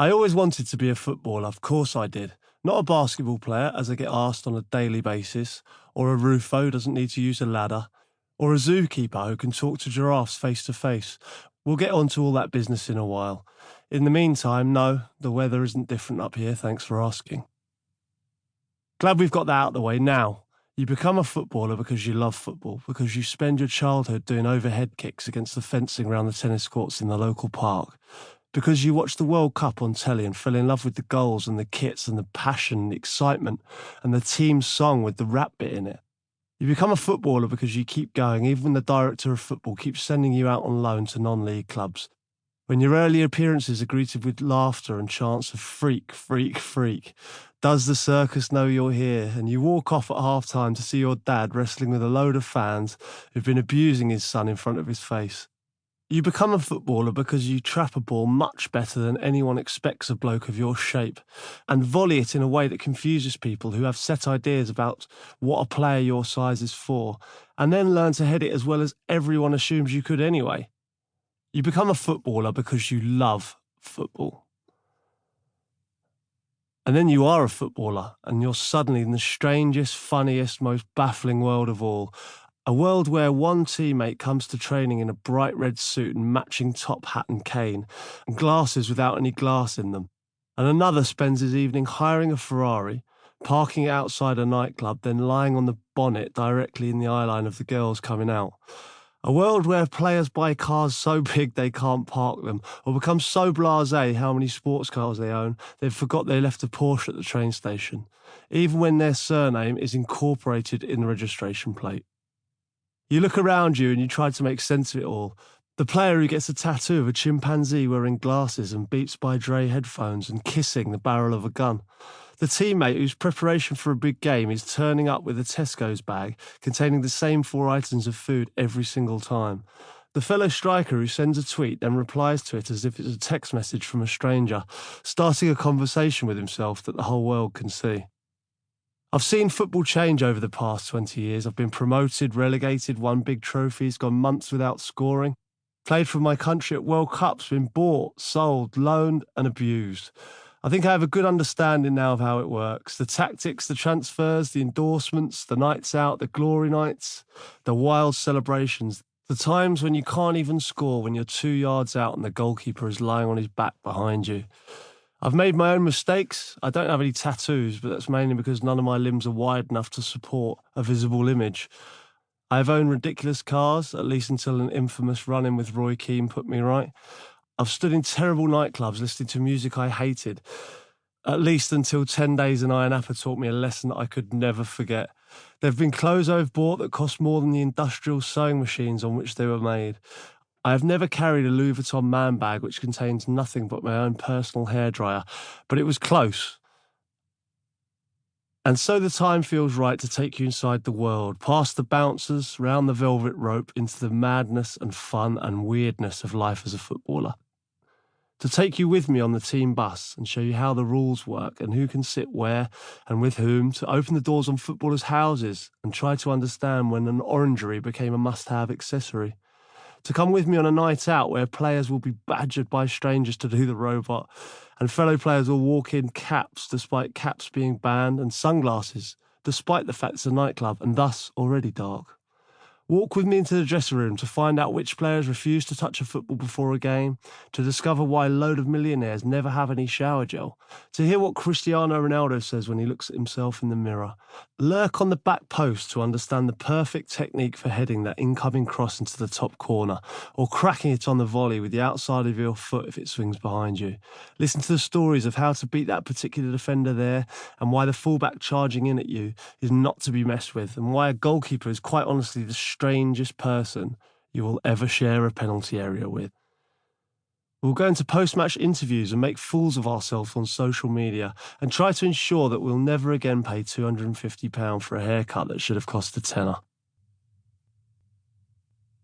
I always wanted to be a footballer, of course I did. Not a basketball player, as I get asked on a daily basis, or a Rufo who doesn't need to use a ladder, or a zookeeper who can talk to giraffes face to face. We'll get on to all that business in a while. In the meantime, no, the weather isn't different up here, thanks for asking. Glad we've got that out of the way now. You become a footballer because you love football, because you spend your childhood doing overhead kicks against the fencing around the tennis courts in the local park, because you watched the World Cup on telly and fell in love with the goals and the kits and the passion and the excitement and the team song with the rap bit in it. You become a footballer because you keep going, even when the director of football keeps sending you out on loan to non-league clubs. When your early appearances are greeted with laughter and chants of freak, freak, freak. Does the circus know you're here? And you walk off at half-time to see your dad wrestling with a load of fans who've been abusing his son in front of his face. You become a footballer because you trap a ball much better than anyone expects a bloke of your shape and volley it in a way that confuses people who have set ideas about what a player your size is for, and then learn to head it as well as everyone assumes you could anyway. You become a footballer because you love football. And then you are a footballer, and you're suddenly in the strangest, funniest, most baffling world of all. A world where one teammate comes to training in a bright red suit and matching top hat and cane, and glasses without any glass in them. And another spends his evening hiring a Ferrari, parking it outside a nightclub, then lying on the bonnet directly in the eye line of the girls coming out. A world where players buy cars so big they can't park them, or become so blasé how many sports cars they own, they've forgot they left a Porsche at the train station, even when their surname is incorporated in the registration plate. You look around you and you try to make sense of it all. The player who gets a tattoo of a chimpanzee wearing glasses and Beats by Dre headphones and kissing the barrel of a gun. The teammate whose preparation for a big game is turning up with a Tesco's bag containing the same 4 items of food every single time. The fellow striker who sends a tweet then replies to it as if it's a text message from a stranger, starting a conversation with himself that the whole world can see. I've seen football change over the past 20 years. I've been promoted, relegated, won big trophies, gone months without scoring, played for my country at World Cups, been bought, sold, loaned and abused. I think I have a good understanding now of how it works. The tactics, the transfers, the endorsements, the nights out, the glory nights, the wild celebrations, the times when you can't even score when you're 2 yards out and the goalkeeper is lying on his back behind you. I've made my own mistakes. I don't have any tattoos, but that's mainly because none of my limbs are wide enough to support a visible image. I have owned ridiculous cars, at least until an infamous run-in with Roy Keane put me right. I've stood in terrible nightclubs listening to music I hated, at least until 10 Days in Ayia Napa taught me a lesson that I could never forget. There have been clothes I've bought that cost more than the industrial sewing machines on which they were made. I have never carried a Louis Vuitton man bag which contains nothing but my own personal hairdryer, but it was close. And so the time feels right to take you inside the world, past the bouncers, round the velvet rope, into the madness and fun and weirdness of life as a footballer. To take you with me on the team bus and show you how the rules work and who can sit where and with whom, to open the doors on footballers' houses and try to understand when an orangery became a must-have accessory. To come with me on a night out where players will be badgered by strangers to do the robot, and fellow players will walk in caps despite caps being banned, and sunglasses despite the fact it's a nightclub and thus already dark. Walk with me into the dressing room to find out which players refuse to touch a football before a game, to discover why a load of millionaires never have any shower gel, to hear what Cristiano Ronaldo says when he looks at himself in the mirror. Lurk on the back post to understand the perfect technique for heading that incoming cross into the top corner, or cracking it on the volley with the outside of your foot if it swings behind you. Listen to the stories of how to beat that particular defender there, and why the fullback charging in at you is not to be messed with, and why a goalkeeper is quite honestly the strangest person you will ever share a penalty area with. We'll go into post-match interviews and make fools of ourselves on social media and try to ensure that we'll never again pay £250 for a haircut that should have cost a tenner.